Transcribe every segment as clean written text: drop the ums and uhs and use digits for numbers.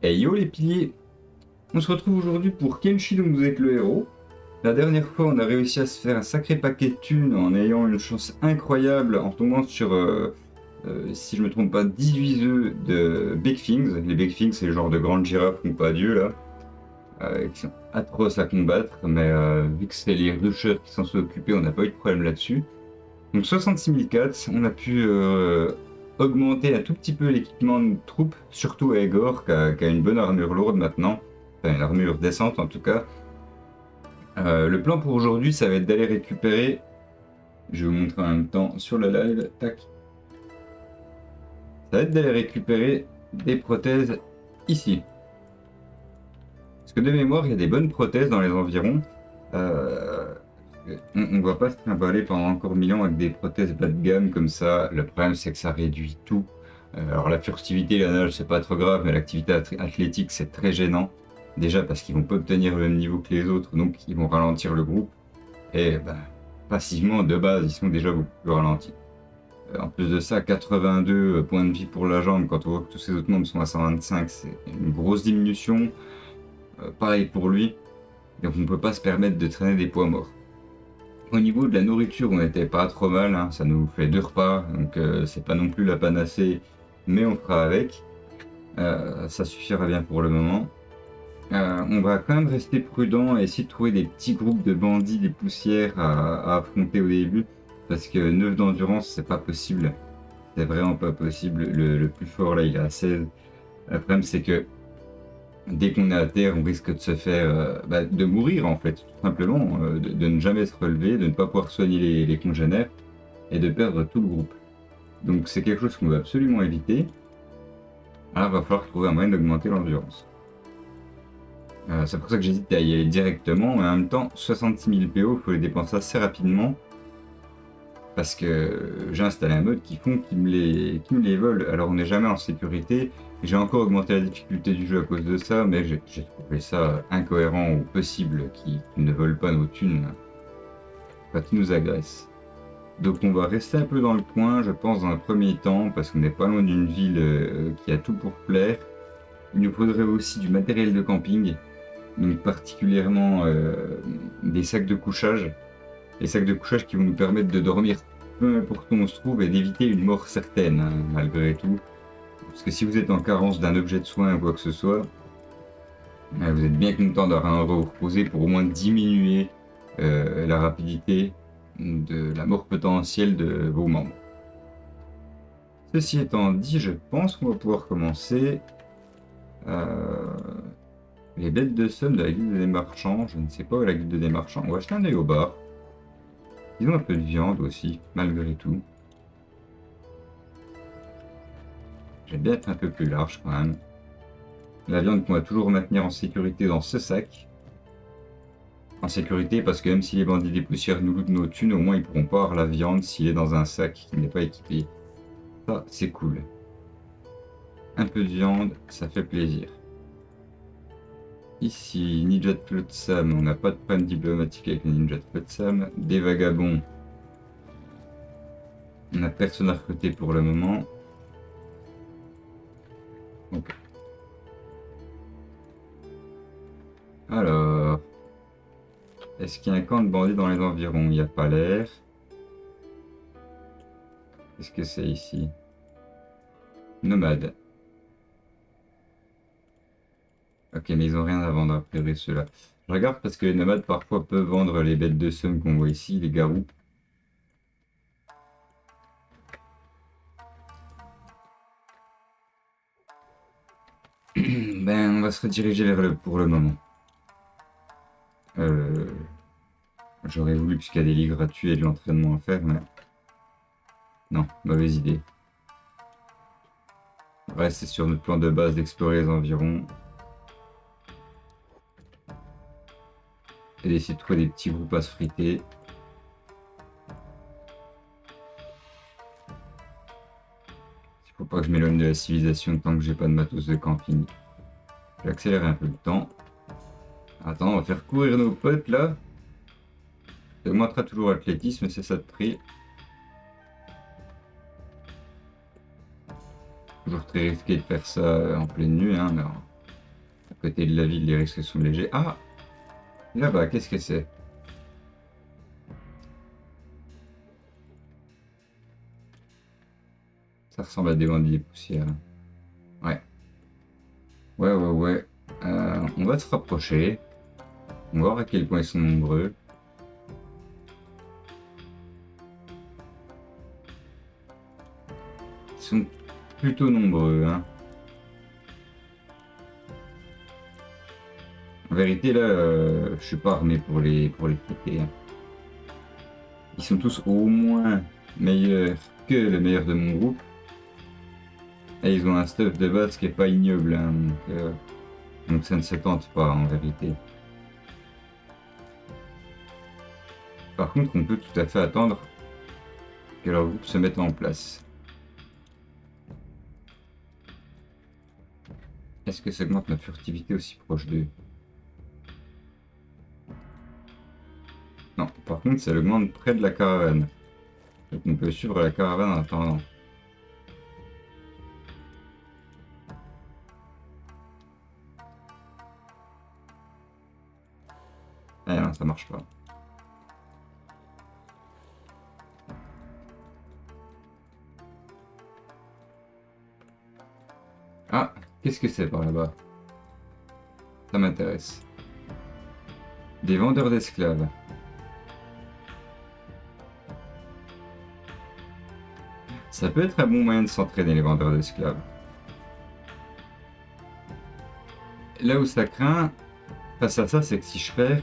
Hey yo les piliers, on se retrouve aujourd'hui pour Kenshi dont vous êtes le héros. La dernière fois on a réussi à se faire un sacré paquet de thunes en ayant une chance incroyable en tombant sur, si je me trompe pas, 18 œufs de Big Things. Les Big Things c'est le genre de grandes girafes ou pas Dieu là, qui sont atroces à combattre, mais vu que c'est les rushers qui s'en sont occupés, on n'a pas eu de problème là-dessus. Donc 66 000 cats, on a pu augmenter un tout petit peu l'équipement de troupes, surtout à Egor qui a une bonne armure lourde maintenant, enfin une armure décente en tout cas. Le plan pour aujourd'hui ça va être d'aller récupérer, je vais vous montrer en même temps sur le live, tac. Ça va être d'aller récupérer des prothèses ici. Parce que de mémoire il y a des bonnes prothèses dans les environs. On va pas se trimballer pendant encore 1000 ans avec des prothèses bas de gamme comme ça. Le problème, c'est que ça réduit tout. Alors la furtivité, la nage, c'est pas trop grave, mais l'activité athlétique, c'est très gênant. Déjà parce qu'ils vont pas obtenir le même niveau que les autres, donc ils vont ralentir le groupe. Et ben, passivement, de base, ils sont déjà beaucoup plus ralentis. En plus de ça, 82 points de vie pour la jambe, quand on voit que tous ces autres membres sont à 125, c'est une grosse diminution. Pareil pour lui. Donc on ne peut pas se permettre de traîner des poids morts. Au niveau de la nourriture, on n'était pas trop mal, hein. Ça nous fait 2 repas, donc c'est pas non plus la panacée, mais on fera avec. Ça suffira bien pour le moment. On va quand même rester prudent et essayer de trouver des petits groupes de bandits, des poussières à affronter au début, parce que 9 d'endurance, c'est pas possible. C'est vraiment pas possible. Le plus fort là, il est à 16. Le problème, c'est que dès qu'on est à terre, on risque de se faire, de mourir en fait, tout simplement, de ne jamais se relever, de ne pas pouvoir soigner les congénères et de perdre tout le groupe. Donc c'est quelque chose qu'on veut absolument éviter. Alors il va falloir trouver un moyen d'augmenter l'endurance. C'est pour ça que j'hésite à y aller directement, mais en même temps, 66 000 PO, il faut les dépenser assez rapidement. Parce que j'ai installé un mode qui me les vole, alors on n'est jamais en sécurité. J'ai encore augmenté la difficulté du jeu à cause de ça, mais j'ai trouvé ça incohérent ou possible qu'ils ne volent pas nos thunes quand ils nous agressent. Donc on va rester un peu dans le coin, je pense, dans un premier temps, parce qu'on n'est pas loin d'une ville qui a tout pour plaire. Il nous faudrait aussi du matériel de camping, donc particulièrement des sacs de couchage. Les sacs de couchage qui vont nous permettre de dormir peu importe où on se trouve et d'éviter une mort certaine, hein, malgré tout. Parce que si vous êtes en carence d'un objet de soin ou quoi que ce soit, vous êtes bien content d'avoir un endroit où vous reposer pour au moins diminuer la rapidité de la mort potentielle de vos membres. Ceci étant dit, je pense qu'on va pouvoir commencer. Les bêtes de somme de la guilde des marchands, je ne sais pas où est la guilde des marchands. On va acheter un œil au bar. Ils ont un peu de viande aussi, malgré tout. J'aime bien être un peu plus large quand même. La viande qu'on va toujours maintenir en sécurité dans ce sac. En sécurité parce que même si les bandits des poussières nous lootent nos thunes, au moins ils pourront pas avoir la viande s'il est dans un sac qui n'est pas équipé. Ça, c'est cool. Un peu de viande, ça fait plaisir. Ici, Ninja de Flotsam, on n'a pas de problème diplomatique avec les Ninja de Flotsam. Des vagabonds, on n'a personne à recruter pour le moment. Ok. Alors, est-ce qu'il y a un camp de bandits dans les environs? Il n'y a pas l'air. Qu'est-ce que c'est ici? Nomade. Ok, mais ils ont rien à vendre a priori ceux-là. Je regarde parce que les nomades parfois peuvent vendre les bêtes de somme qu'on voit ici, les garous. Ben, on va se rediriger vers le pour le moment. J'aurais voulu puisqu'il y a des lits gratuits et de l'entraînement à faire, mais... Non, mauvaise idée. On va rester sur notre plan de base d'explorer les environs. Et d'essayer de trouver des petits groupes à se friter. Il faut pas que je m'éloigne de la civilisation tant que j'ai pas de matos de camping. Je vais accélérer un peu le temps. Attends, on va faire courir nos potes là. Ça augmentera toujours l'athlétisme, c'est ça de prix. Toujours très risqué de faire ça en pleine nuit, hein, mais côté de la ville, les risques sont légers. Ah! Là-bas, qu'est-ce que c'est? Ça ressemble à des bandits de poussière. Ouais. Ouais. On va se rapprocher. On va voir à quel point ils sont nombreux. Ils sont plutôt nombreux, hein. En vérité, là, je suis pas armé pour les péter, hein. Ils sont tous au moins meilleurs que le meilleur de mon groupe. Et ils ont un stuff de base qui est pas ignoble, hein, donc ça ne se tente pas en vérité. Par contre, on peut tout à fait attendre que leur groupe se mette en place. Est-ce que ça augmente ma furtivité aussi proche d'eux? Non, par contre, ça l'augmente près de la caravane. Donc on peut suivre la caravane en attendant. Ah non, ça marche pas. Ah, qu'est-ce que c'est par là-bas? Ça m'intéresse. Des vendeurs d'esclaves. Ça peut être un bon moyen de s'entraîner, les vendeurs d'esclaves. Là où ça craint, face à ça, c'est que si je perds,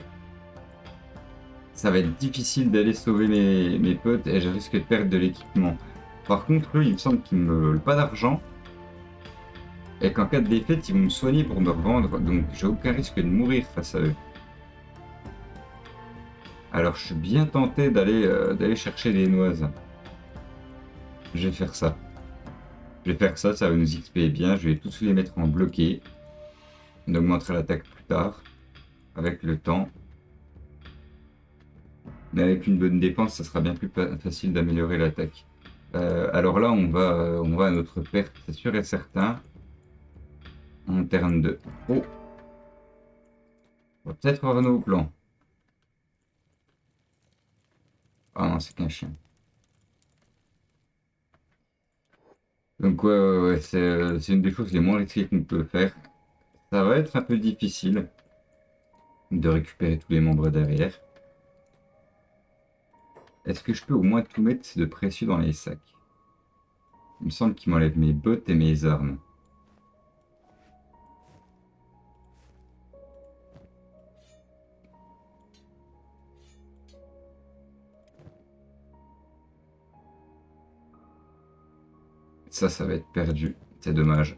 ça va être difficile d'aller sauver mes potes et je risque de perdre de l'équipement. Par contre, eux, il me semble qu'ils ne me veulent pas d'argent. Et qu'en cas de défaite, ils vont me soigner pour me revendre, donc j'ai aucun risque de mourir face à eux. Alors je suis bien tenté d'aller chercher des noises. Je vais faire ça. Je vais faire ça, ça va nous XP bien. Je vais tous les mettre en bloqué. On augmentera l'attaque plus tard, avec le temps. Mais avec une bonne défense, ça sera bien plus facile d'améliorer l'attaque. Alors là, on va à notre perte, c'est sûr et certain. En termes de... Oh! On va peut-être revenir au plan. Ah non, c'est qu'un chien. Donc ouais, c'est une des choses les moins risquées qu'on peut faire. Ça va être un peu difficile de récupérer tous les membres derrière. Est-ce que je peux au moins tout mettre de précieux dans les sacs? Il me semble qu'il m'enlève mes bottes et mes armes. Ça va être perdu. C'est dommage.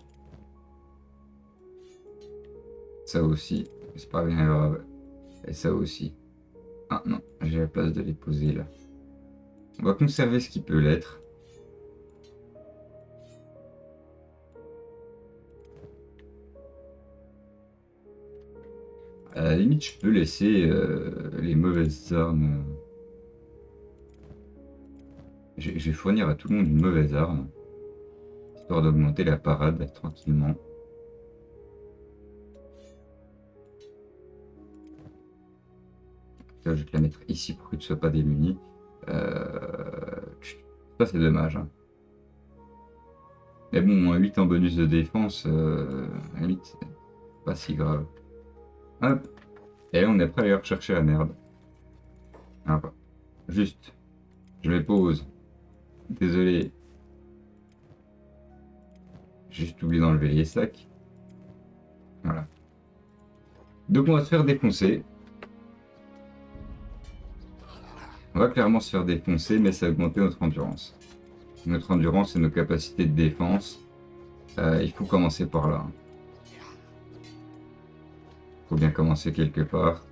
Ça aussi, c'est pas bien grave. Et ça aussi. Ah non, j'ai la place de les poser là. On va conserver ce qui peut l'être. À la limite, je peux laisser les mauvaises armes. Je vais fournir à tout le monde une mauvaise arme, histoire d'augmenter la parade tranquillement. Là, je vais te la mettre ici pour que tu ne sois pas démuni. Ça, c'est dommage, hein. Mais bon, 8 en bonus de défense, à la limite, c'est pas si grave. Hop. Et on est prêt à aller rechercher la merde. Ah, bah. Juste, je les pose. Désolé. J'ai juste oublié d'enlever les sacs. Voilà. Donc on va se faire défoncer. On va clairement se faire défoncer, mais ça va augmenter notre endurance. Notre endurance et nos capacités de défense. Il faut commencer par là. Il faut bien commencer quelque part.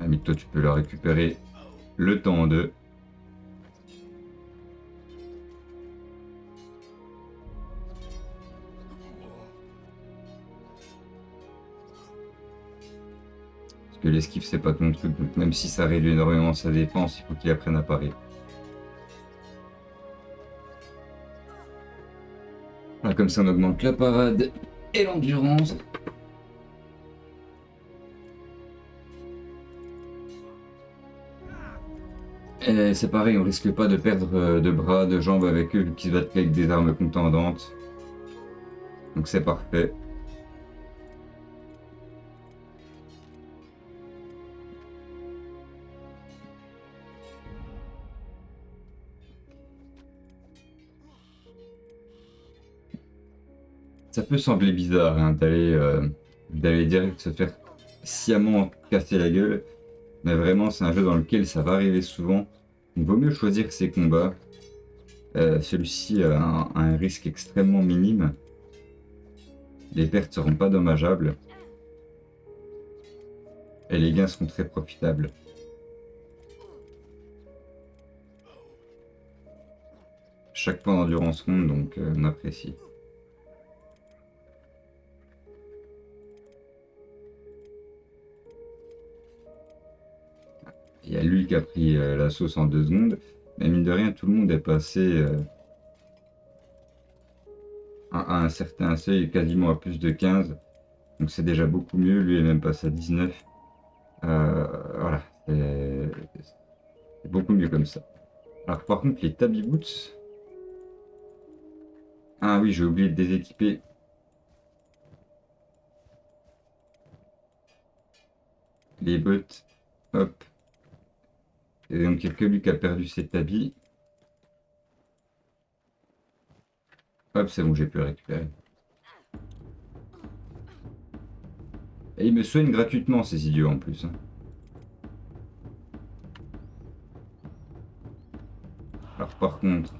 Ami, toi tu peux la récupérer le temps de. Parce que l'esquive c'est pas ton truc, donc même si ça réduit énormément sa défense, il faut qu'il apprenne à parer. Voilà, comme ça on augmente la parade et l'endurance. Et c'est pareil, on risque pas de perdre de bras, de jambes avec eux, vu qu'ils se battent avec des armes contendantes. Donc c'est parfait. Ça peut sembler bizarre hein, d'aller direct se faire sciemment casser la gueule, mais vraiment c'est un jeu dans lequel ça va arriver souvent. Il vaut mieux choisir ses combats. Celui-ci a un risque extrêmement minime. Les pertes seront pas dommageables. Et les gains seront très profitables. Chaque point d'endurance compte, donc on apprécie. Il y a lui qui a pris la sauce en 2 secondes. Mais mine de rien, tout le monde est passé à un certain seuil, quasiment à plus de 15. Donc c'est déjà beaucoup mieux. Lui est même passé à 19. Voilà, c'est beaucoup mieux comme ça. Alors par contre, les Tabi Boots... Ah oui, j'ai oublié de déséquiper. Les bottes. Hop. Et donc il n'y a que lui qui a perdu ses tabis. Hop, c'est bon, j'ai pu le récupérer. Et ils me soignent gratuitement, ces idiots en plus. Hein. Alors par contre...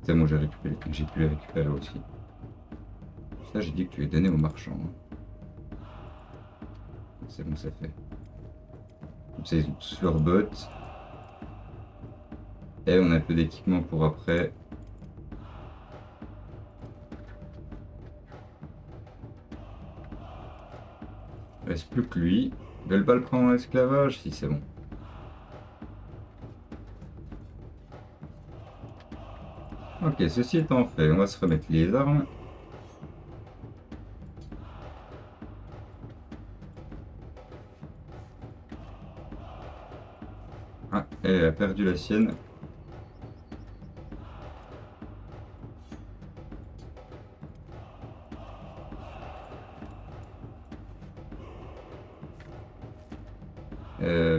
C'est bon, j'ai pu les récupérer aussi. Ça, j'ai dit que tu les donnais aux marchands. Hein. C'est bon, ça fait. Comme ça, ils ont tous leurs bottes. Et on a un peu d'équipement pour après. Il reste plus que lui. Ils veulent pas le prendre en esclavage? Si, c'est bon. Ok, ceci étant fait, on va se remettre les armes. Ah, elle a perdu la sienne.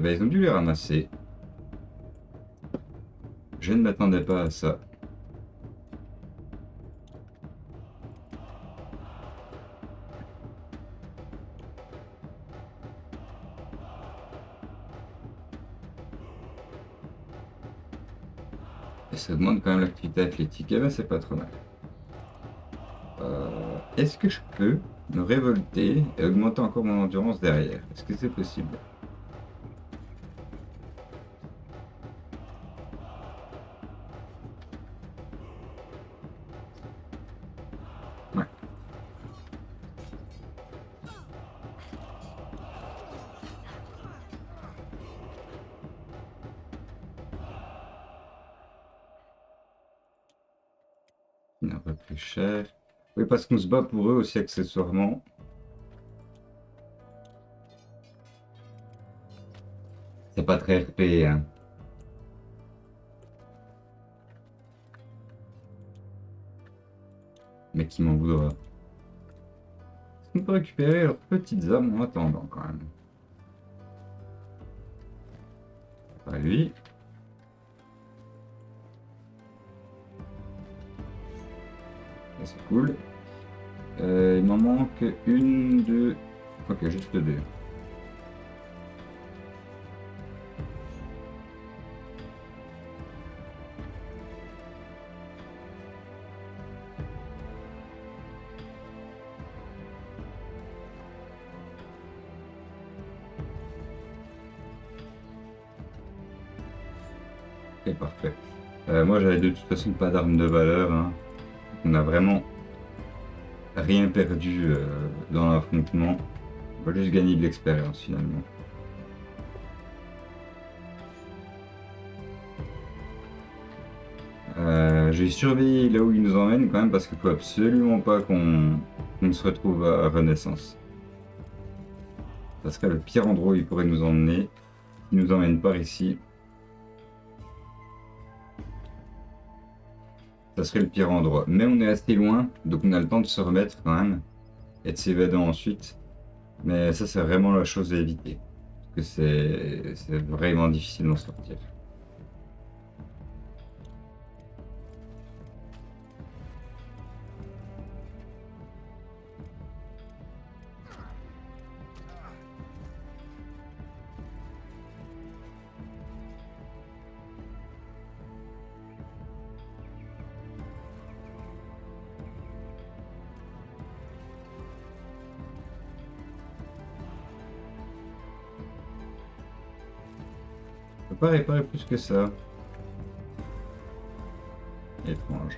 Bah, ils ont dû les ramasser. Je ne m'attendais pas à ça. Et ça demande quand même l'activité athlétique. Eh ben, c'est pas trop mal. Est-ce que je peux me révolter et augmenter encore mon endurance derrière? Est-ce que c'est possible? Ouais. Un peu plus cher. Oui, parce qu'on se bat pour eux aussi accessoirement. C'est pas très RP, hein. Mais qui m'en voudra. Est-ce qu'on peut récupérer leurs petites armes en attendant quand même? Pas lui. Ça, c'est cool. Il m'en manque une, deux. Ok, juste deux. Ok, parfait. Moi, j'avais de toute façon pas d'armes de valeur. Hein. On a vraiment rien perdu dans l'affrontement. On va juste gagner de l'expérience finalement. Je vais surveiller là où il nous emmène quand même parce qu'il faut absolument pas qu'on se retrouve à Renaissance. Ça serait le pire endroit où il pourrait nous emmener. Il nous emmène par ici. Ça serait le pire endroit. Mais on est assez loin, donc on a le temps de se remettre quand même et de s'évader ensuite. Mais ça, c'est vraiment la chose à éviter. Parce que c'est vraiment difficile d'en sortir. On peut pas réparer plus que ça. Étrange.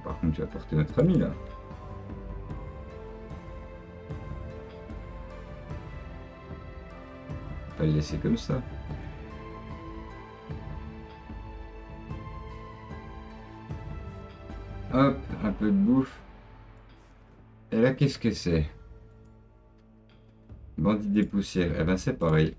Par contre, tu vas porter notre ami là. Pas le laisser comme ça. Hop, un peu de bouffe. Et là, qu'est-ce que c'est? Bandit des poussières. Eh ben, c'est pareil.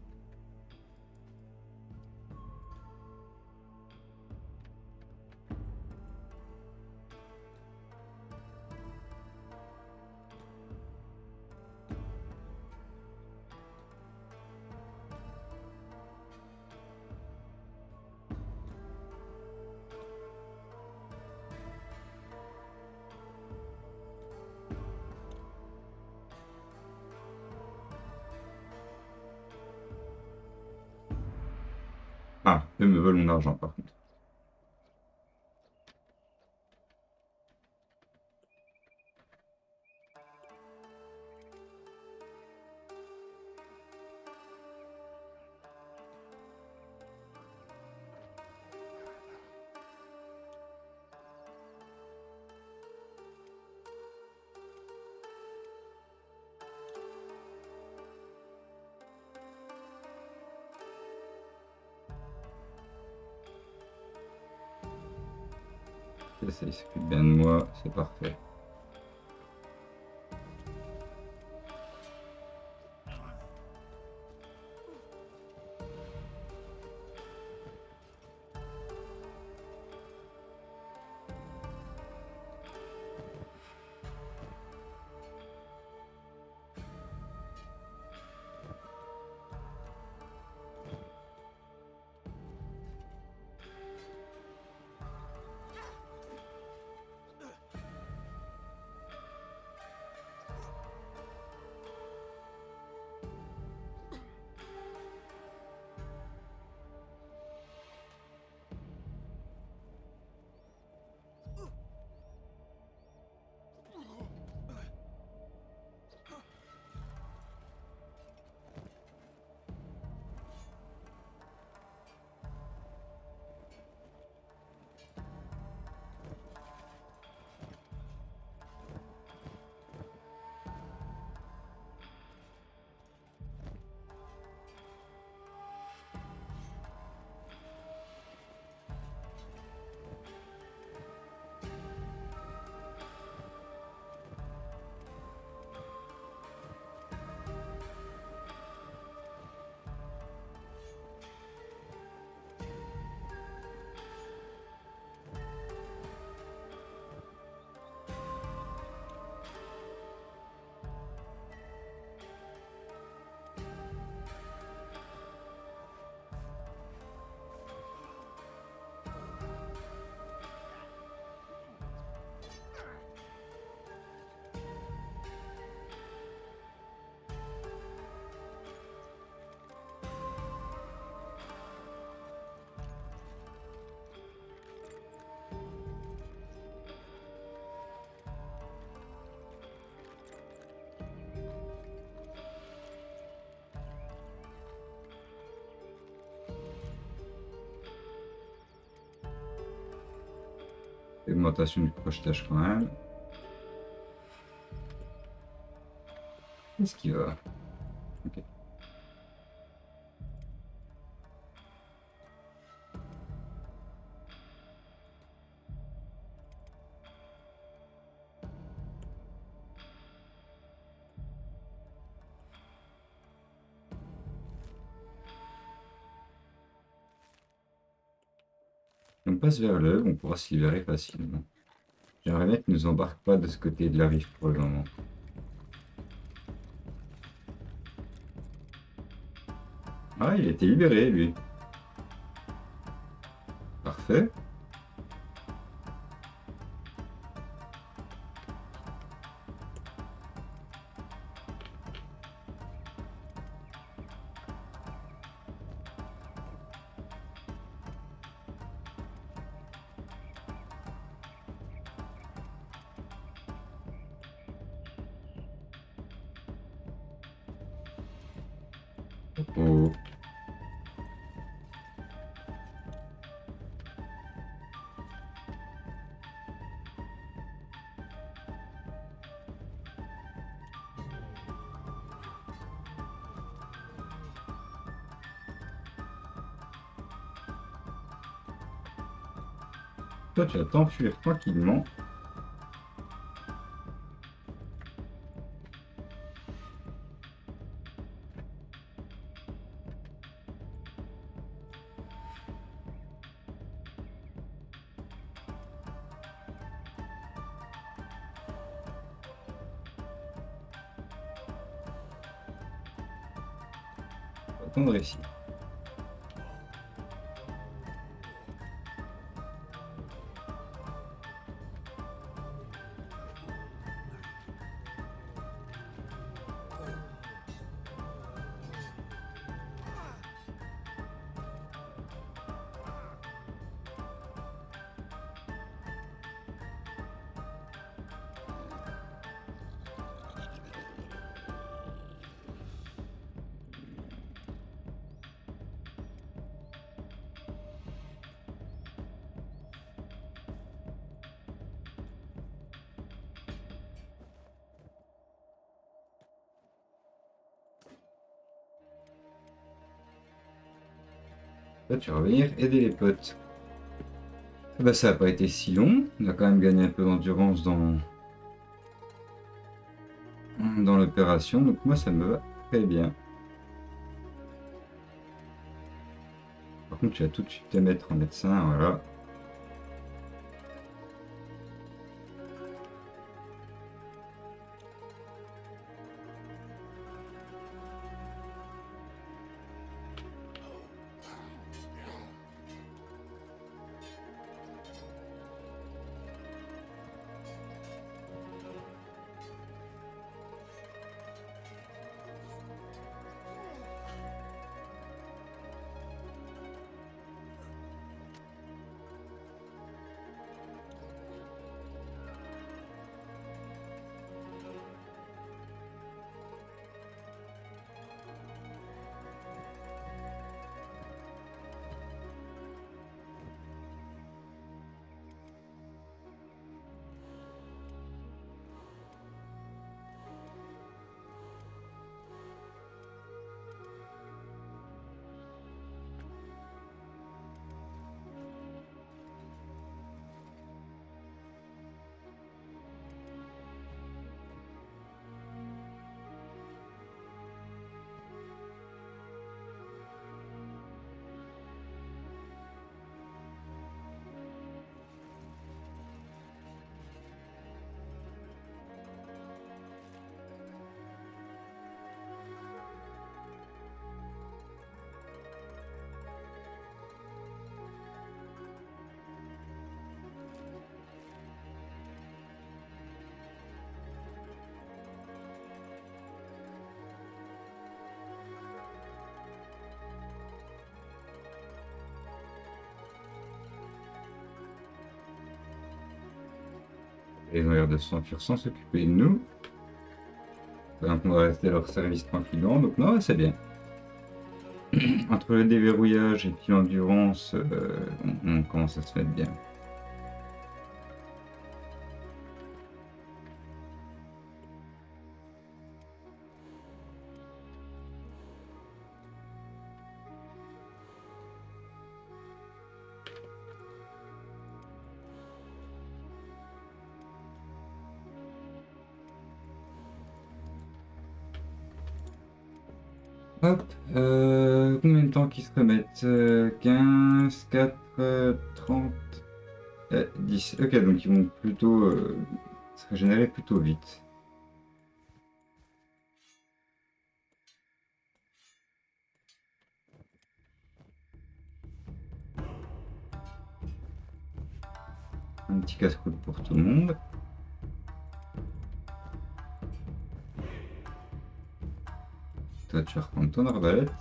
Ah, eux me veulent mon argent par contre. Ça, il s'occupe bien de moi, c'est parfait. Augmentation du crochetage quand même. Qu'est-ce qu'il va? Ok. On passe vers le, on pourra se libérer facilement. J'aimerais bien qu'ils nous embarquent pas de ce côté de la rive pour le moment. Ah, il a été libéré, lui. Parfait. Oh. Toi, tu vas t'enfuir tranquillement. Attendre ici. Là, tu vas revenir aider les potes. Ah bah, ça n'a pas été si long. On a quand même gagné un peu d'endurance dans l'opération. Donc moi, ça me va très bien. Par contre, tu vas tout de suite te mettre en médecin. Voilà. Ils ont l'air de s'enfuir sans s'occuper de nous. Donc on va rester à leur service tranquillement. Donc non, c'est bien. Entre le déverrouillage et puis l'endurance, on commence à se mettre bien. Hop, combien de temps qu'ils se remettent 15, 4, 30 et 10. Ok, donc ils vont plutôt se régénérer plutôt vite. Un petit casse-croûte pour tout le monde. Toi, tu vas reprendre ton arbalète.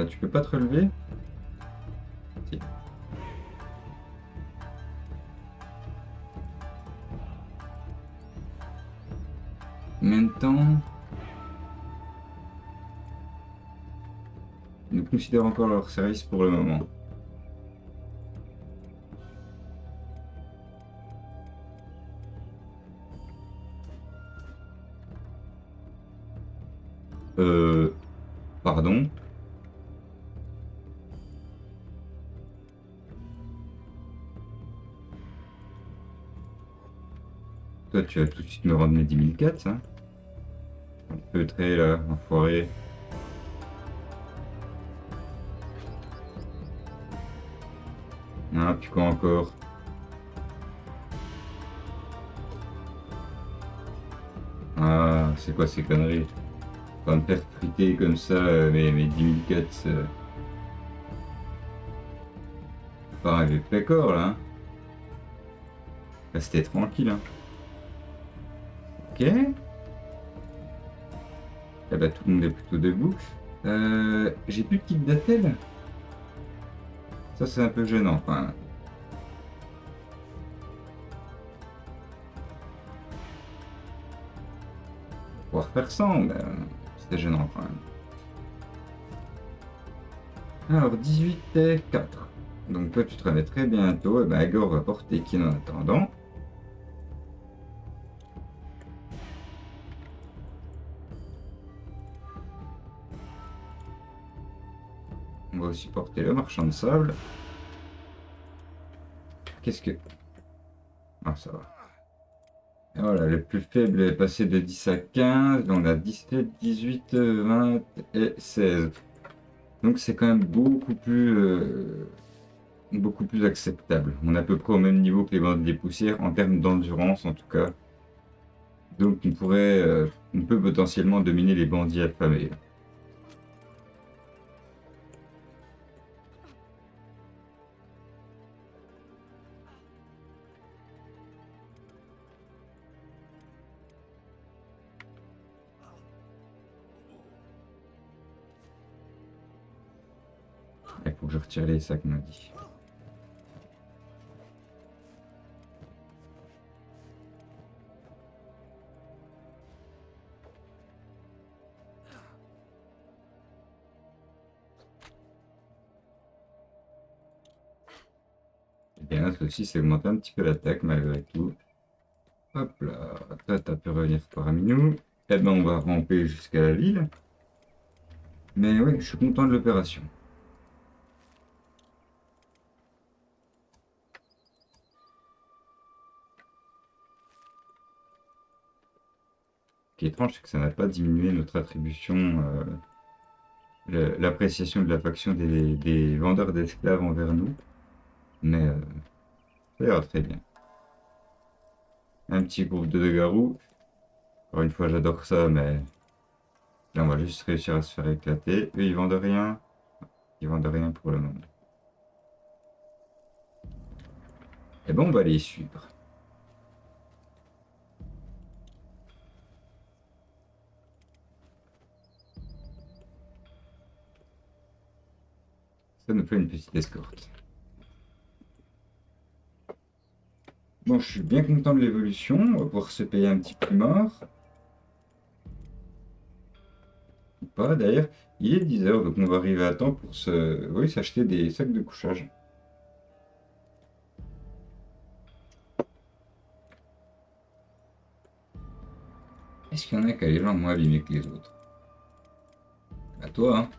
Tu peux pas te relever? Si. En même temps, ils nous considèrent encore leur service pour le moment. Pardon. Toi, tu vas tout de suite me rendre mes 10 000 4, hein. Un peu très là, enfoiré. Ah, puis quoi encore? Ah, c'est quoi ces conneries? Pas me faire friter comme ça mes 10 000 4. Pas rêver pécore là, hein. Restez tranquille, hein. Ok. Eh ben, tout le monde est plutôt debout. J'ai plus de kit d'attel. Ça, c'est un peu gênant, enfin. Pouvoir faire sans, mais c'est gênant quand même. Alors, 18 et 4. Donc toi, tu te remets très bientôt. Et ben, Agor va porter Kin en attendant. On va aussi porter le marchand de sable. Qu'est-ce que... Ah, ça va. Et voilà, le plus faible est passé de 10 à 15. On a 17, 18, 20 et 16. Donc c'est quand même beaucoup plus acceptable. On est à peu près au même niveau que les bandes des poussières en termes d'endurance en tout cas. Donc on peut potentiellement dominer les bandits affamés. Il faut que je retire les sacs, m'a dit. Et bien, ceci, c'est augmenter un petit peu l'attaque malgré tout. Hop là, toi, t'as pu revenir parmi nous. Eh ben, on va ramper jusqu'à la ville. Mais oui, je suis content de l'opération. Ce qui est étrange, c'est que ça n'a pas diminué notre attribution, l'appréciation de la faction des vendeurs d'esclaves envers nous. Mais ça ira très bien. Un petit groupe de deux garous. Encore une fois, j'adore ça, mais là, on va juste réussir à se faire éclater. Eux, ils vendent rien. Ils vendent rien pour le moment. Et bon, on va les suivre. Ça nous fait une petite escorte. Bon, je suis bien content de l'évolution. On va pouvoir se payer un petit plumard. Ou pas, d'ailleurs. Il est 10 heures, donc on va arriver à temps pour oui, s'acheter des sacs de couchage. Est-ce qu'il y en a qui a les jambes moins abîmées que les autres? À toi, hein.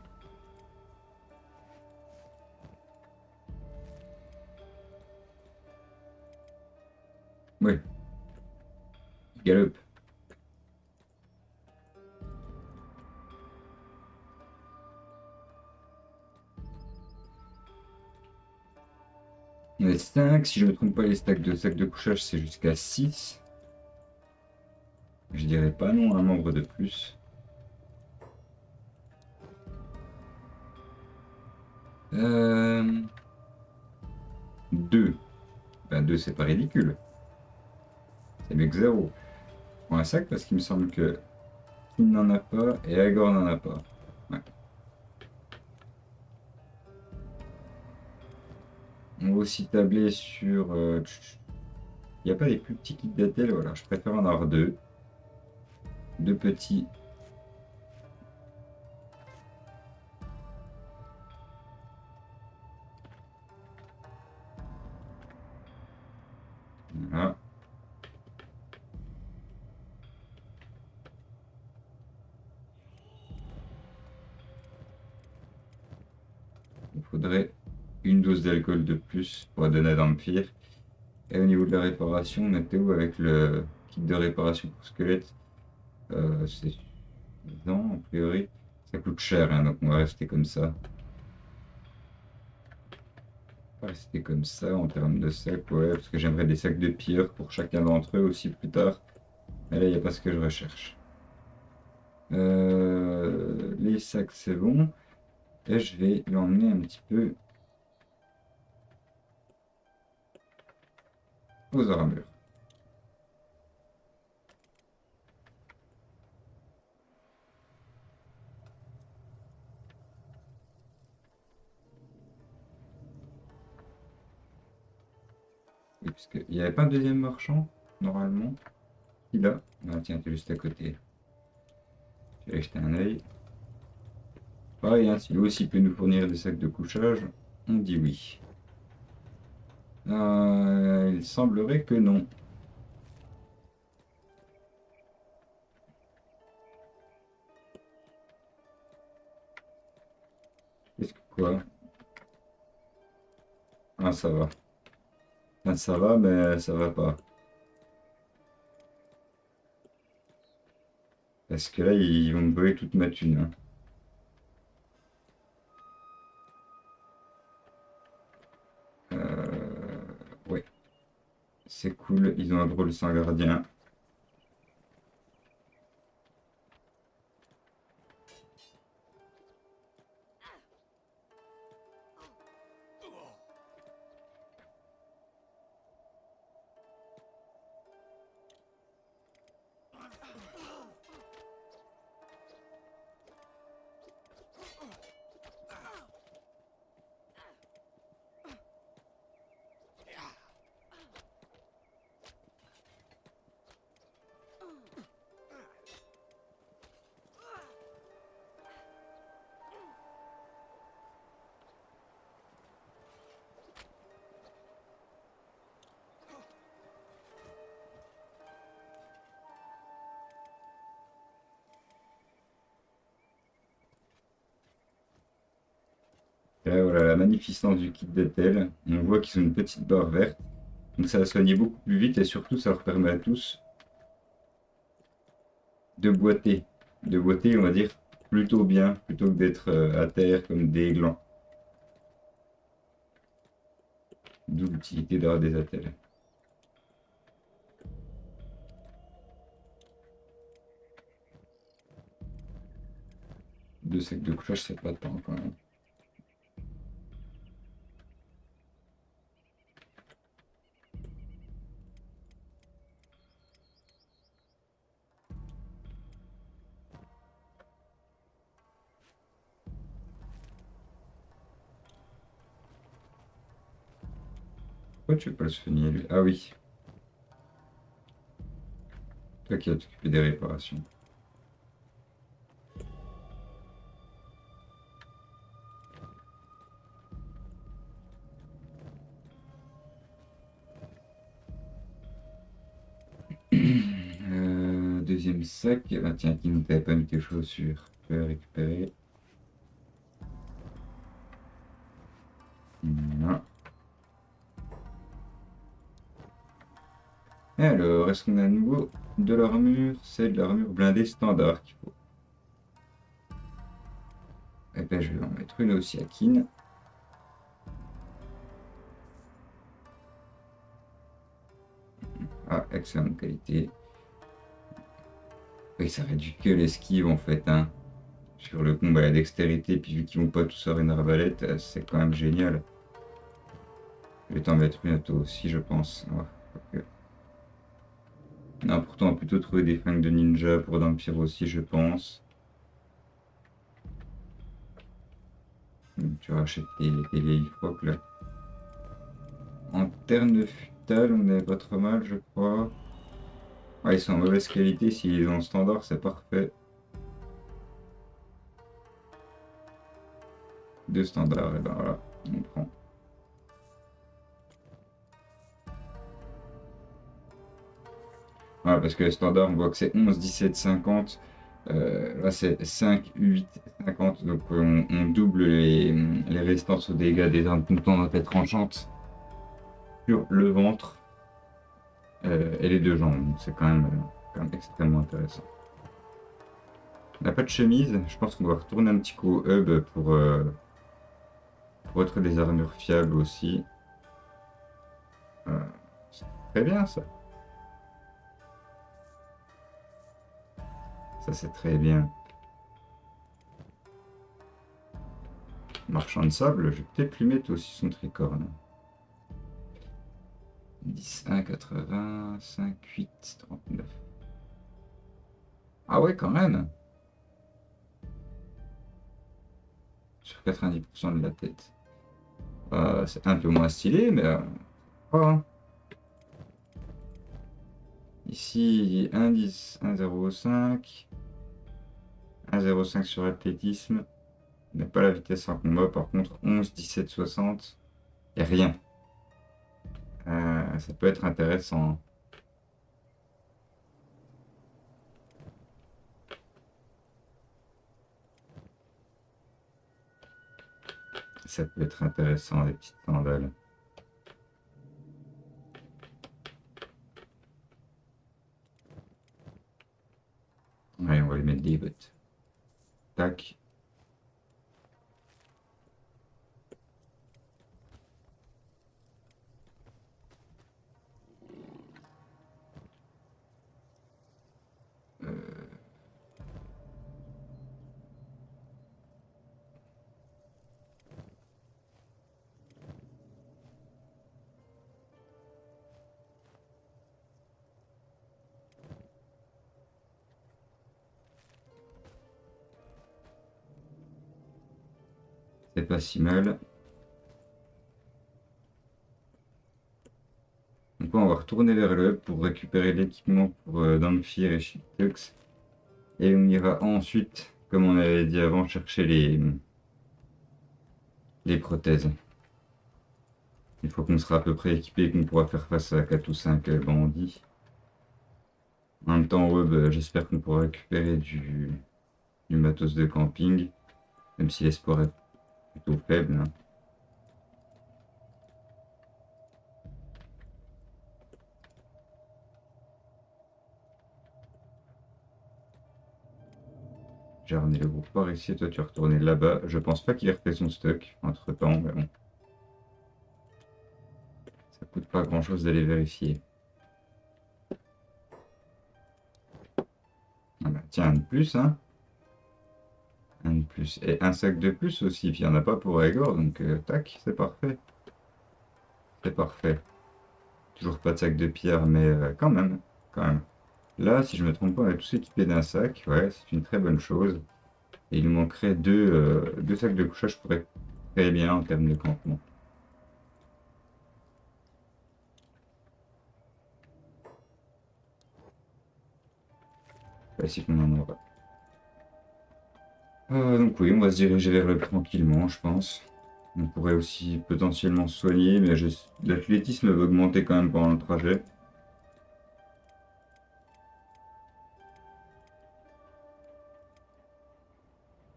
Oui, galope. On est 5. Si je me trompe pas, les stacks de sacs de couchage, c'est jusqu'à 6. Je dirais pas non, un membre de plus. 2. Ben 2, c'est pas ridicule. C'est mieux que 0. Pour un sac, parce qu'il me semble que Kim n'en a pas et Agor n'en a pas. Ouais. On va aussi tabler sur... il n'y a pas des plus petits kits d'attel, voilà, je préfère en avoir 2. 2 petits. Voilà. Il faudrait une dose d'alcool de plus pour donner d'empire. Et au niveau de la réparation, on était où avec le kit de réparation pour squelette? C'est suffisant, a priori. Ça coûte cher, hein, donc on va rester comme ça. On va rester comme ça en termes de sacs, ouais, parce que j'aimerais des sacs de pilleurs pour chacun d'entre eux aussi plus tard. Mais là, il n'y a pas ce que je recherche. Les sacs, c'est bon. Et je vais l'emmener un petit peu aux armures. Oui, parce qu'il n'y avait pas un deuxième marchand, normalement. Il a. Ah, tiens, tu es juste à côté. Je vais jeter un œil. Pareil, hein, si lui aussi peut nous fournir des sacs de couchage, on dit oui. Il semblerait que non. Qu'est-ce que quoi? Ah, ça va. Ah, ça va, mais ça va pas. Parce que là, ils vont me voler toute ma thune, hein. Ouais, c'est cool. Ils ont un drôle sans gardien. Et là, voilà la magnificence du kit d'Etel. On voit qu'ils ont une petite barre verte. Donc ça va soigner beaucoup plus vite et surtout ça leur permet à tous de boiter. De boiter, on va dire, plutôt bien, plutôt que d'être à terre comme des glands. D'où l'utilité d'avoir des attelles. Deux sacs de couchage, c'est pas tant quand même. Pourquoi tu veux pas le soigner lui? Ah oui, toi qui vas t'occuper des réparations. Deuxième sac. Ah, tiens, qui ne t'avait pas mis tes chaussures. Tu peux récupérer. Voilà. Alors, est-ce qu'on a à nouveau de l'armure? C'est de l'armure blindée standard qu'il faut. Et ben, je vais en mettre une aussi à Kin. excellente qualité. Oui, ça réduit que l'esquive en fait, hein. Sur le combat, la dextérité, puis vu qu'ils vont pas tous avoir une arbalète, c'est quand même génial. Je vais t'en mettre bientôt aussi, je pense. Ouais, ok. Non, pourtant, on va plutôt trouver des fringues de ninja pour Dampire aussi, je pense. Donc, tu rachètes tes vieilles frocs là. En termes de futal, on est pas trop mal, je crois. Ouais, ils sont en mauvaise qualité. S'ils ont standard, c'est parfait. Deux standards, et ben voilà, on prend. Ouais, parce que les standards, on voit que c'est 11, 17, 50. Là, c'est 5, 8, 50. Donc, on double les résistances aux dégâts des armes comptant tête tranchante sur le ventre et les deux jambes. Donc, c'est quand même extrêmement intéressant. On n'a pas de chemise. Je pense qu'on va retourner un petit coup au hub pour être des armures fiables aussi. Euh, c'est très bien ça. Ça, c'est très bien. Marchand de sable, je vais peut-être lui mettre aussi son tricorne. 10, 1, 80, 5, 8, 39. Ah ouais, quand même. Sur 90% de la tête. C'est un peu moins stylé, mais hein. Ici, 1,10, 1,05. 1,05 sur athlétisme. Mais pas la vitesse en combat. Par contre, 11, 17, 60. Et rien. Ça peut être intéressant. Ça peut être intéressant, les petites sandales. Allez, on va lui mettre des bottes. Tac. Euh, c'est pas si mal. Donc on va retourner vers le hub pour récupérer l'équipement pour Damphir et Shiptux. Et on ira ensuite, comme on avait dit avant, chercher les prothèses. Une fois qu'on sera à peu près équipé et qu'on pourra faire face à 4 ou 5 bandits. En même temps, au hub, j'espère qu'on pourra récupérer du matos de camping, même si l'espoir est plutôt faible, hein. J'ai ramené le groupe par ici, toi tu es retourné là-bas. Je pense pas qu'il ait refait son stock entre temps, mais bon. Ça coûte pas grand-chose d'aller vérifier. Voilà. Tiens, un de plus, hein. Un de plus. Et un sac de plus aussi, puis il n'y en a pas pour Egor, donc tac, c'est parfait. C'est parfait. Toujours pas de sac de pierre, mais quand même, quand même. Là, si je me trompe pas, on est tous équipés d'un sac, ouais, c'est une très bonne chose. Et il nous manquerait deux sacs de couchage pour être très bien en termes de campement. Pas si qu'on en aura. Donc oui, on va se diriger vers le tranquillement, je pense. On pourrait aussi potentiellement se soigner, mais l'athlétisme va augmenter quand même pendant le trajet.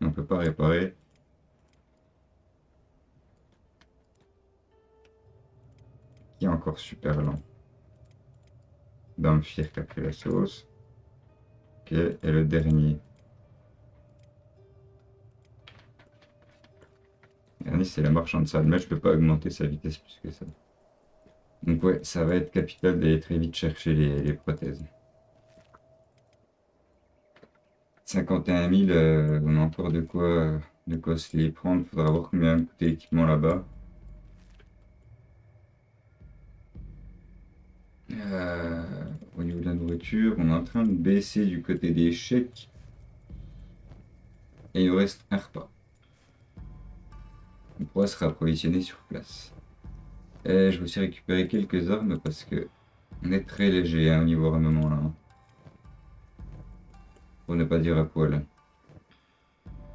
On peut pas réparer. Qui est encore super lent. Damphir qui a pris la sauce. Ok, et le dernier. Le dernier, c'est la marchande de salle, mais je peux pas augmenter sa vitesse plus que ça. Donc ouais, ça va être capital d'aller très vite chercher les prothèses. 51 000, on a encore de quoi se les prendre. Faudra voir combien coûte l'équipement là-bas. Au niveau de la nourriture, on est en train de baisser du côté des chèques. Et il nous reste un repas. On pourra se rapprovisionner sur place. Et je vais aussi récupérer quelques armes parce que on est très léger hein, au niveau armement là. Pour ne pas dire à poil.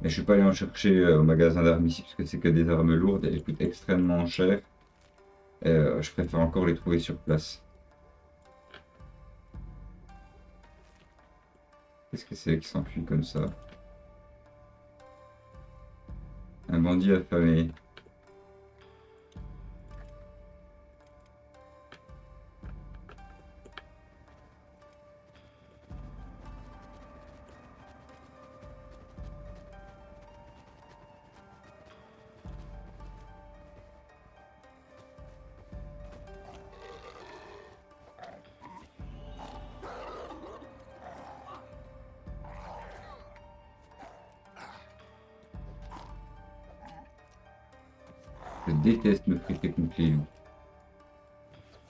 Mais je suis pas allé en chercher au magasin d'armes ici parce que c'est que des armes lourdes et elles coûtent extrêmement cher. Et, je préfère encore les trouver sur place. Qu'est-ce que c'est qui s'enfuit comme ça? Un bandit affamé. Je déteste me friter contre les loups.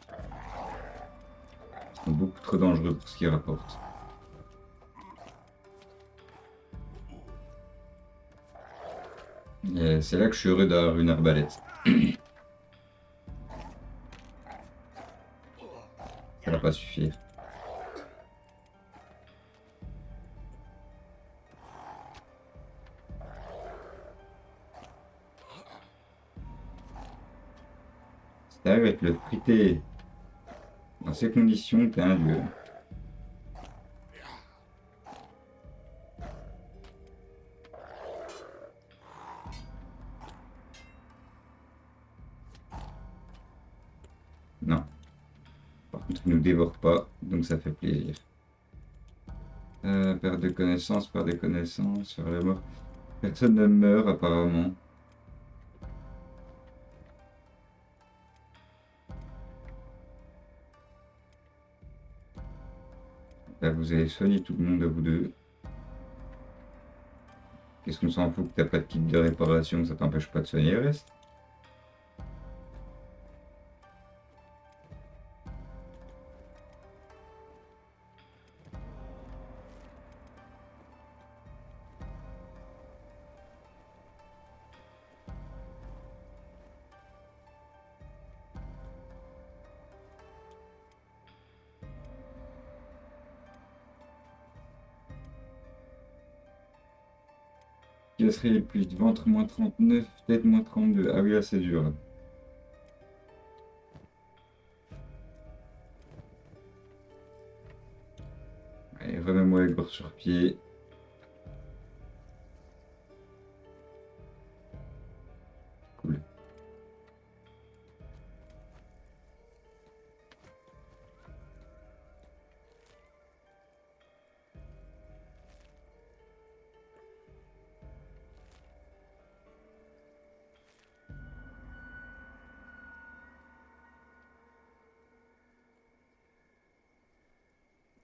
Ils sont beaucoup trop dangereux pour ce qu'ils rapportent. Et c'est là que je suis heureux d'avoir une arbalète. Ça va pas suffire. Si t'arrives à te le friter dans ces conditions, t'es un dieu. Non. Par contre, il nous dévore pas, donc ça fait plaisir. Perte de connaissances, faire la mort. Personne ne meurt apparemment. Là, vous avez soigné tout le monde à vous deux. Qu'est-ce qu'on s'en fout que t'as pas de kit de réparation, ça t'empêche pas de soigner le reste? Qui serait le plus? Ventre moins 39, tête moins 32. Ah oui, là c'est dur. Là. Allez, remets-moi les gorges sur pied. Cool.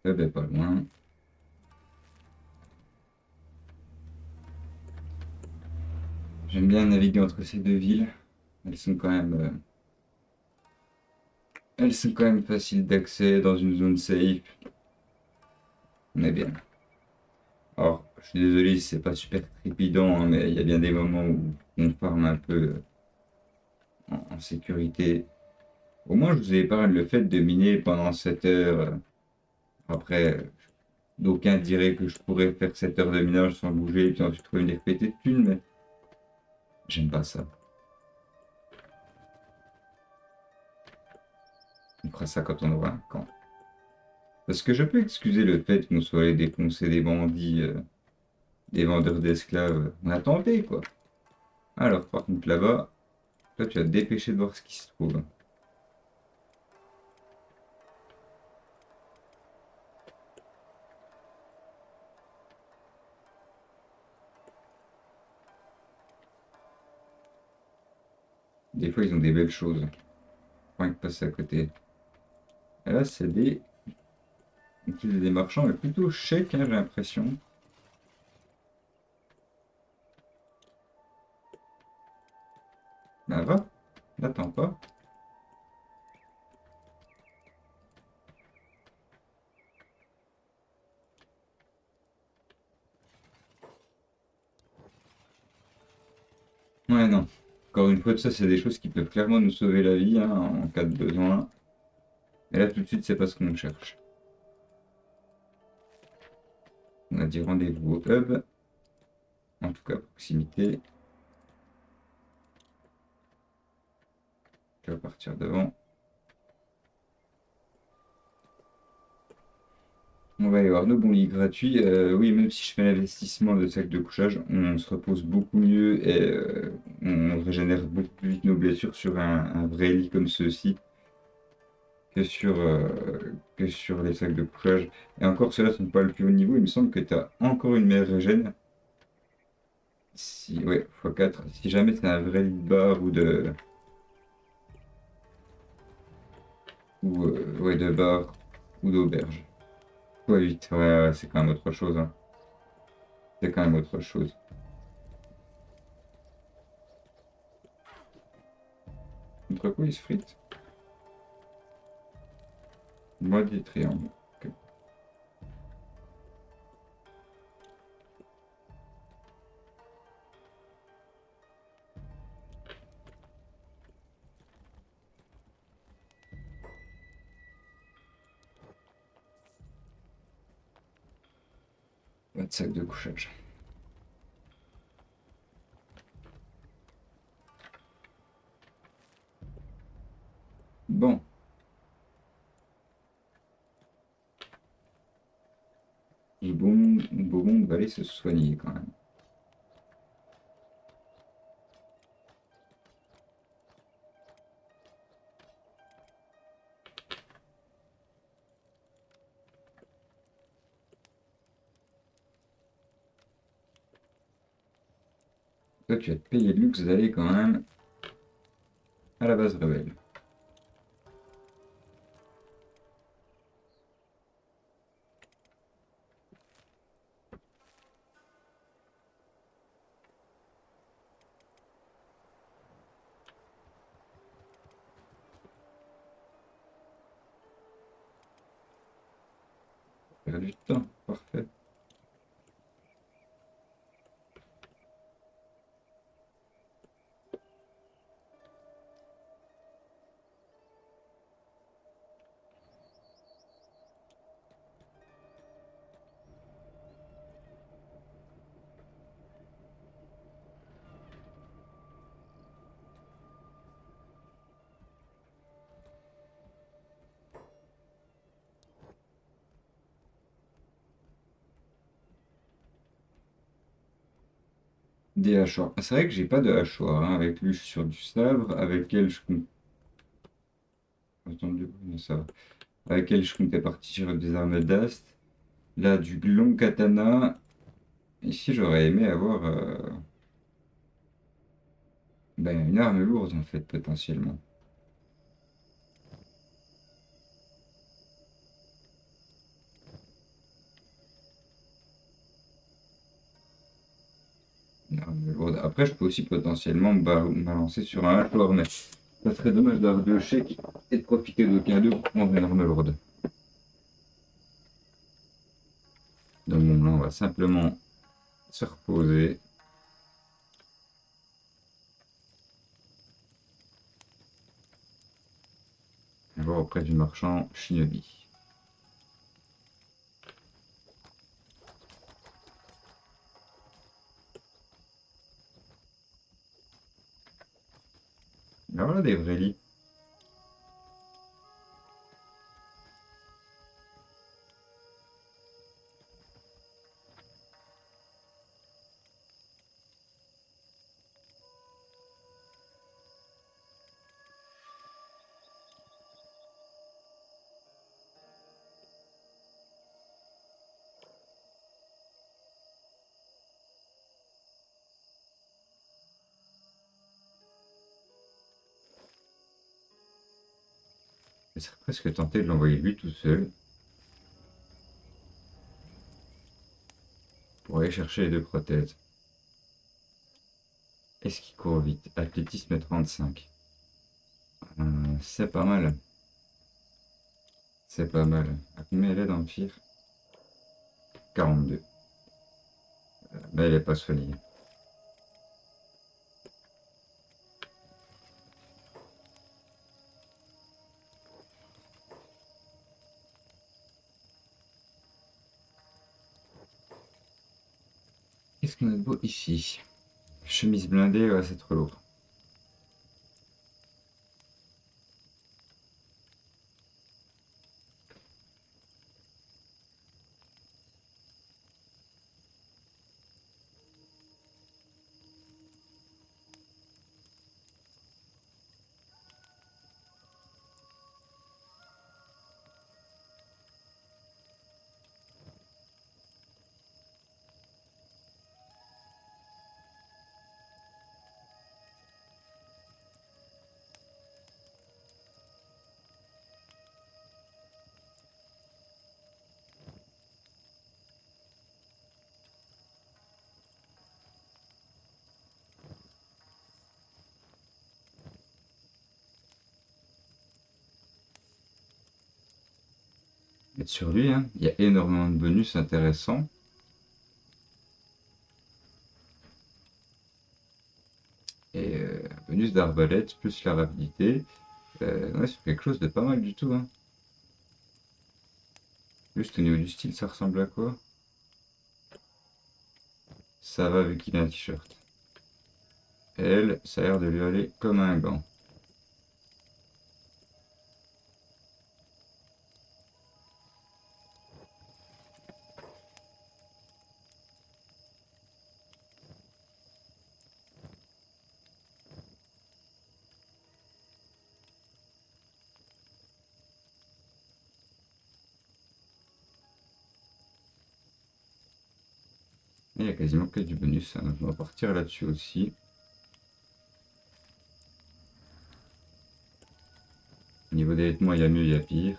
Eh ben, pas loin. J'aime bien naviguer entre ces deux villes. Elles sont quand même, elles sont quand même faciles d'accès dans une zone safe. On est bien. Alors, je suis désolé si c'est pas super trépidant, hein, mais il y a bien des moments où on farme un peu en sécurité. Au moins, je vous épargne le fait de miner pendant 7 heures. Après, d'aucuns diraient que je pourrais faire 7 heures de minage sans bouger et puis ensuite trouver une RPT de thunes, mais j'aime pas ça. On fera ça quand on aura un camp. Parce que je peux excuser le fait qu'on soit allé défoncer des bandits, des vendeurs d'esclaves. On a tenté, quoi. Alors, par contre, là-bas, toi, tu vas te dépêcher de voir ce qui se trouve. Des fois, ils ont des belles choses. Point que passer à côté. Et là, c'est des marchands, mais plutôt chèques, hein, j'ai l'impression. Bah va, n'attends pas. Ouais, non. Encore une fois, ça, c'est des choses qui peuvent clairement nous sauver la vie, hein, en cas de besoin. Et là, tout de suite, c'est pas ce qu'on cherche. On a dit rendez-vous au hub, en tout cas à proximité. Je vais partir devant. On va y avoir nos bons lits gratuits. Oui, même si je fais l'investissement de sac de couchage, on se repose beaucoup mieux et on régénère beaucoup plus vite nos blessures sur un vrai lit comme ceci que sur les sacs de couchage. Et encore, ceux-là sont pas le plus haut niveau. Il me semble que tu as encore une meilleure régène. Si, ouais, x4. Si jamais c'est un vrai lit de bar ouais, de bar ou d'auberge. x8, ouais, ouais, c'est quand même autre chose, hein. C'est quand même autre chose. Contre quoi il se frite? Moi des triangles. Ok. Pas de sac de couchage. Bon, Bobon va aller se soigner quand même. Toi, tu vas te payer le luxe d'aller quand même à la base rebelle. Perdre du temps, parfait. Des hachoirs. Ah, c'est vrai que j'ai pas de hachoir, hein. Avec lui, je suis sur du sabre, avec elle, je compte. Attends, non, ça va. Avec elle, je comptais partir sur des armes d'ast. Là, du long katana. Ici, j'aurais aimé avoir ben, une arme lourde, en fait, potentiellement. Une arme lourde. Après, je peux aussi potentiellement me balancer sur un hachoir, mais ça serait dommage d'avoir deux chèques et de profiter d'aucun d'eux pour prendre une arme lourde. Donc bon, là, on va simplement se reposer. On va auprès du marchand Shinobi. Ben voilà des vrais lits. Je serais presque tenté de l'envoyer lui tout seul pour aller chercher les deux prothèses. Est-ce qu'il court vite? Athlétisme 35. C'est pas mal. C'est pas mal. À combien elle est dans le pire? 42. Mais elle est pas soignée. Qu'est-ce qu'on a de beau ici? Chemise blindée, ouais, c'est trop lourd. Mettre sur lui, hein. Il y a énormément de bonus intéressants. Et un bonus d'arbalète plus la rapidité. Ouais, c'est quelque chose de pas mal du tout, hein. Juste au niveau du style, ça ressemble à quoi? Ça va vu qu'il a un t-shirt. Elle, ça a l'air de lui aller comme un gant. Et il y a quasiment que du bonus, hein. On va partir là-dessus aussi. Au niveau des vêtements, il y a mieux, il y a pire.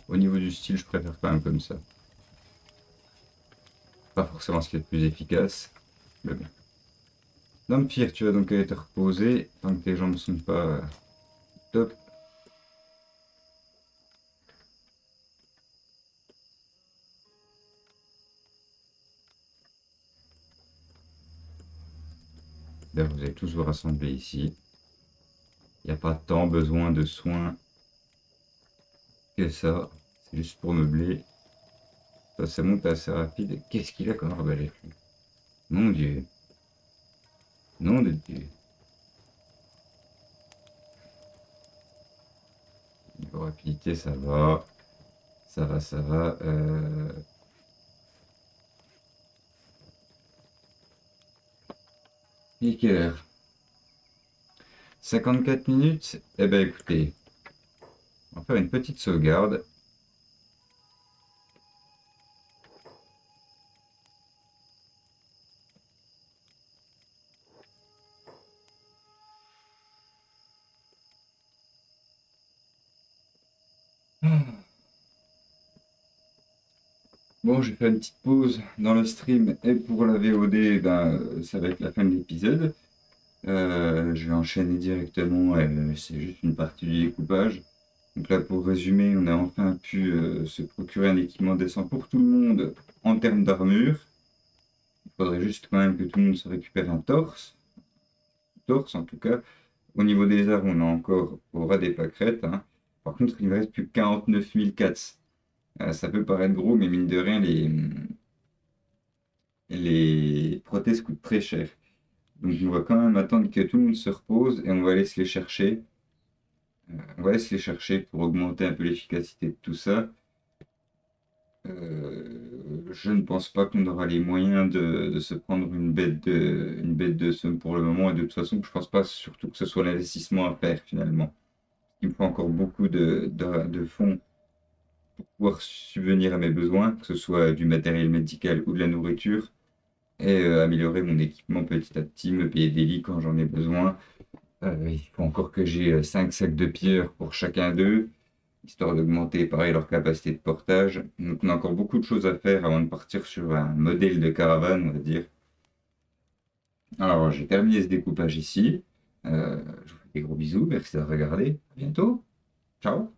Au niveau du style, je préfère quand même comme ça. Pas forcément ce qui est le plus efficace, mais bon. Dampire, tu vas donc aller te reposer tant que tes jambes sont pas top. D'ailleurs, vous allez tous vous rassembler ici. Il n'y a pas tant besoin de soins que ça. C'est juste pour meubler. Ça monte assez rapide. Qu'est-ce qu'il a comme arbalète, lui? Mon Dieu. Nom de Dieu. Niveau rapidité, ça va. Ça va, ça va. Il est quelle heure? 54 minutes? Eh ben écoutez, on va faire une petite sauvegarde. Bon, je vais faire une petite pause dans le stream et pour la VOD, ben, ça va être la fin de l'épisode. Je vais enchaîner directement, c'est juste une partie du découpage. Donc là, pour résumer, on a enfin pu se procurer un équipement décent pour tout le monde en termes d'armure. Il faudrait juste quand même que tout le monde se récupère un torse en tout cas. Au niveau des armes, on a encore au ras des pâquerettes, hein. Par contre, il ne reste plus que 49 000 cats. Ça peut paraître gros, mais mine de rien, les prothèses coûtent très cher. Donc on va quand même attendre que tout le monde se repose et on va aller se les chercher. On va aller se les chercher pour augmenter un peu l'efficacité de tout ça. Je ne pense pas qu'on aura les moyens de se prendre une bête de somme pour le moment. Et de toute façon, je pense pas surtout que ce soit l'investissement à faire finalement. Il me faut encore beaucoup de fonds pour pouvoir subvenir à mes besoins, que ce soit du matériel médical ou de la nourriture, et améliorer mon équipement petit à petit, me payer des lits quand j'en ai besoin. Il faut encore que j'ai 5 sacs de pierre pour chacun d'eux, histoire d'augmenter pareil leur capacité de portage. Donc on a encore beaucoup de choses à faire avant de partir sur un modèle de caravane, on va dire. Alors j'ai terminé ce découpage ici. Je vous fais des gros bisous, merci de regarder. À bientôt. Ciao.